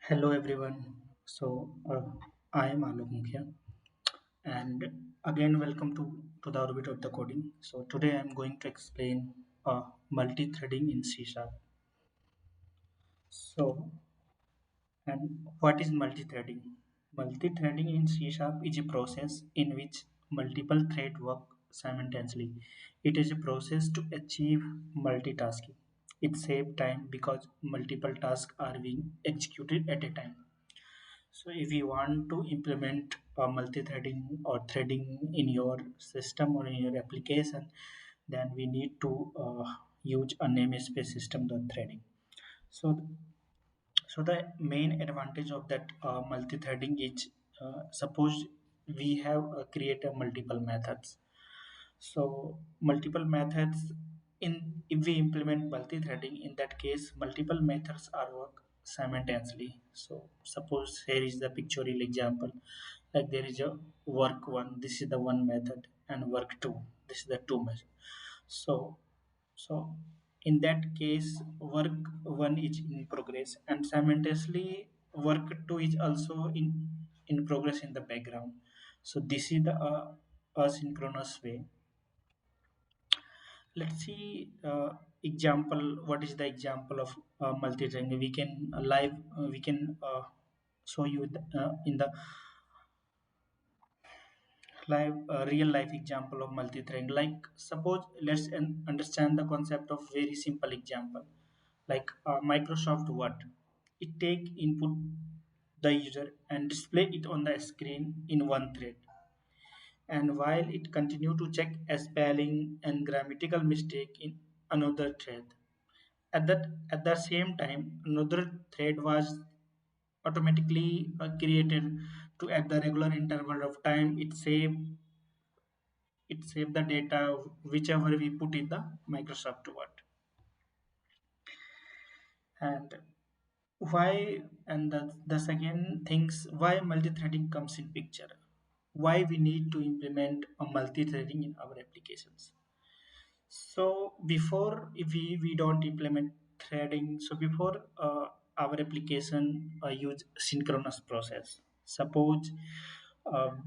Hello everyone. I am Alok Mukhya, and again welcome to the orbit of the coding. So today I am going to explain multi-threading in C Sharp. So and what is multi-threading? Multi-threading in C Sharp is a process in which multiple threads work simultaneously. It is a process to achieve multitasking. It saves time because multiple tasks are being executed at a time. So if you want to implement multi-threading or threading in your system or in your application, then we need to use a namespace system the threading. So, so the main advantage of that multi-threading is suppose we have created multiple methods. So multiple methods if we implement multi-threading, in that case multiple methods are work simultaneously. So suppose here is the pictorial example, like there is a work one, this is the one method, and work two, this is the two method. So so in that case work one is in progress and simultaneously work two is also in progress in the background. So this is the asynchronous way. Let's see example. What is the example of multi-threading? We can live we can show you in the live real life example of multi-threading. Like suppose let's understand the concept of very simple example, like Microsoft Word. It take input the user and display it on the screen in one thread, and while it continue to check a spelling and grammatical mistake in another thread. At the same time, another thread was automatically created to at the regular interval of time. It save the data whichever we put in the Microsoft Word. And why and the second things why multi-threading comes in picture. Why we need to implement a multi-threading in our applications. So before if we don't implement threading, so before our application use synchronous process. Suppose um,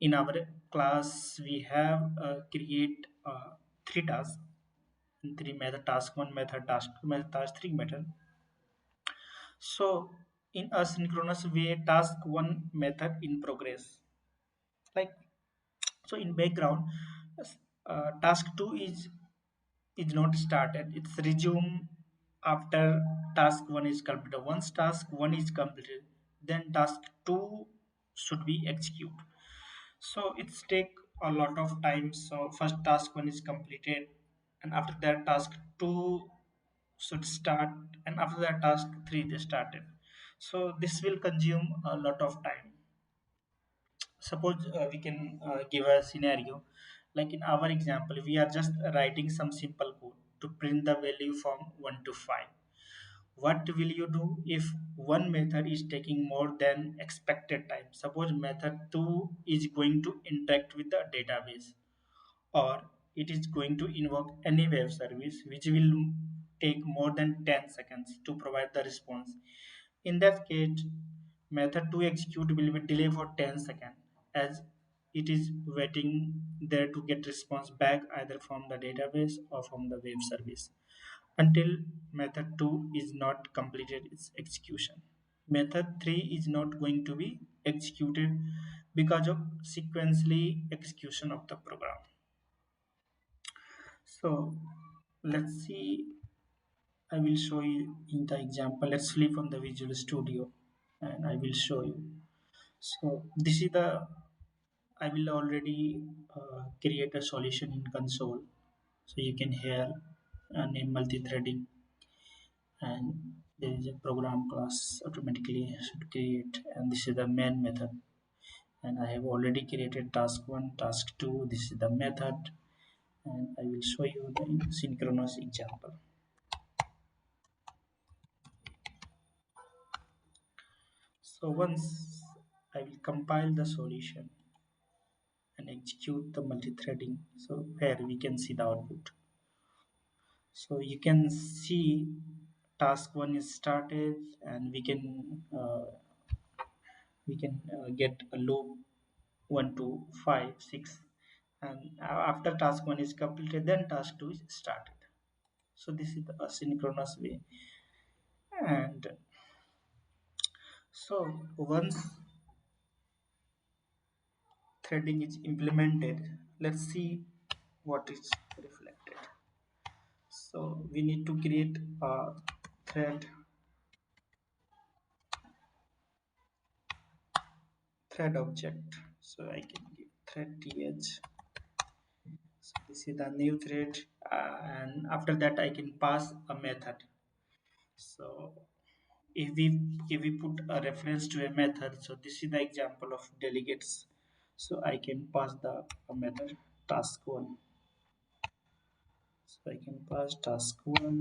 in our class we have create three tasks, three method, task one method, task two method, task three method. So in asynchronous way, task one method in progress. Like so in background, task two is not started. It's resume after task one is completed. Once task one is completed, then task two should be executed. So it's take a lot of time. So first task one is completed, and after that task two should start, and after that task three they started. So this will consume a lot of time. Suppose we can give a scenario, like in our example we are just writing some simple code to print the value from 1 to 5. What will you do if one method is taking more than expected time? Suppose method 2 is going to interact with the database, or it is going to invoke any web service which will take more than 10 seconds to provide the response. In that case, method to execute will be delayed for 10 seconds, as it is waiting there to get response back either from the database or from the web service until method 2 is not completed its execution. Method 3 is not going to be executed because of sequentially execution of the program. So let's see, I will show you in the example. Let's flip on the Visual Studio and I will show you. So this is the, I will already create a solution in console. So you can hear name multi-threading, and there is a program class automatically should create, and this is the main method. And I have already created task 1, task 2, this is the method, and I will show you the synchronous example. So once I will compile the solution and execute the multi-threading, so here we can see the output. So you can see task one is started, and we can get a loop 1 2 5 6, and after task one is completed, then task two is started. So this is the asynchronous way. And so once threading is implemented, let's see what is reflected. So we need to create a thread thread object. So I can give thread th. So this is the new thread, and after that I can pass a method. So if we put a reference to a method, so this is the example of delegates. So I can pass the a method task one. So I can pass task one,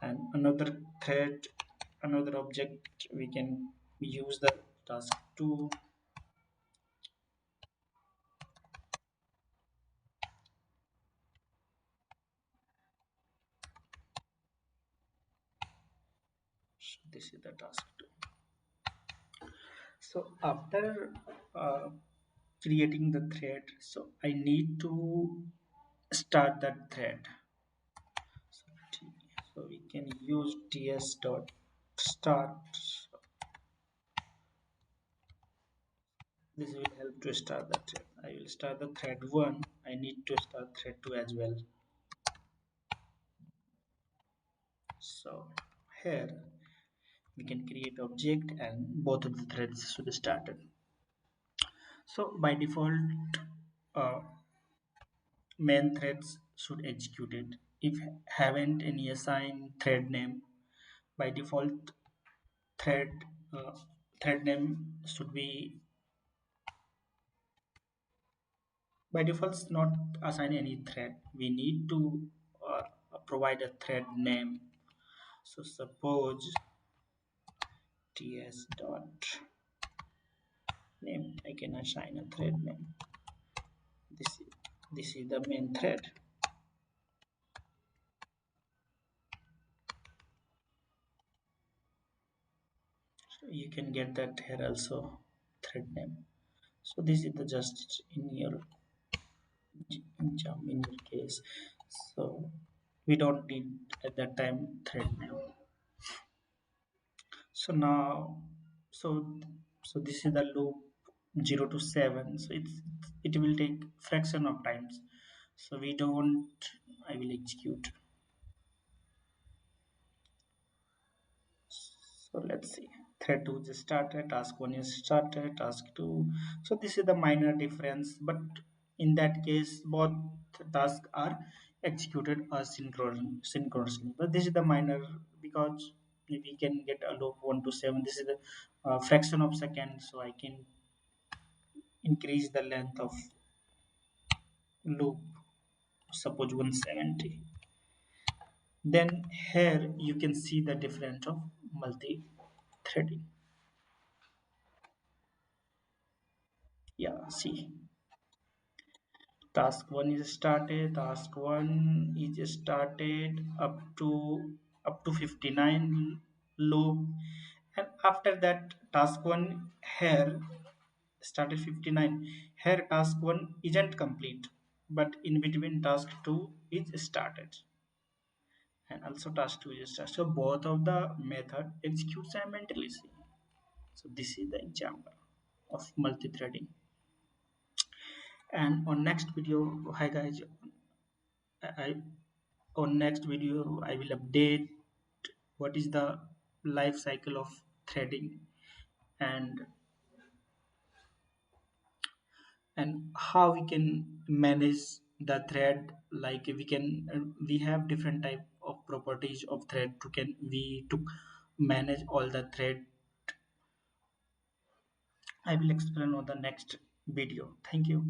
and another thread, another object, we can use the task two. So this is the task two. So after uh, creating the thread, so I need to start that thread. So, so we can use ts dot start. This will help to start the thread. I will start the thread one. I need to start thread two as well. So here we can create object, and both of the threads should be started. So by default, uh, main threads should execute it. If haven't any assigned thread name, by default thread uh, thread name should be by default not assign any thread. We need to provide a thread name. So suppose ts dot name, I can assign a thread name. This is the main thread. So you can get that here also, thread name. So this is the just in your jump in your case. So we don't need at that time thread name. So now, so so this is the loop 0 to 7. So it will take fraction of times. So we don't. I will execute. So let's see. Thread 2 is started, task 1 is started, task 2. So this is the minor difference, but in that case, both tasks are executed synchronously. But this is the minor, because we can get a loop 1 to 7. This is the fraction of second, so I can increase the length of loop, suppose 170. Then here you can see the difference of multi-threading. Yeah, see. Task 1 is started, task 1 is started up to 59 loop, and after that task 1 here started 59. Here task 1 isn't complete, but in between task 2 is started, and also task 2 is started. So both of the method execute simultaneously. So this is the example of multi-threading. And on next video, hi guys, I on next video I will update what is the life cycle of threading, and how we can manage the thread. Like we have different type of properties of thread to manage all the thread. I will explain on the next video. Thank you.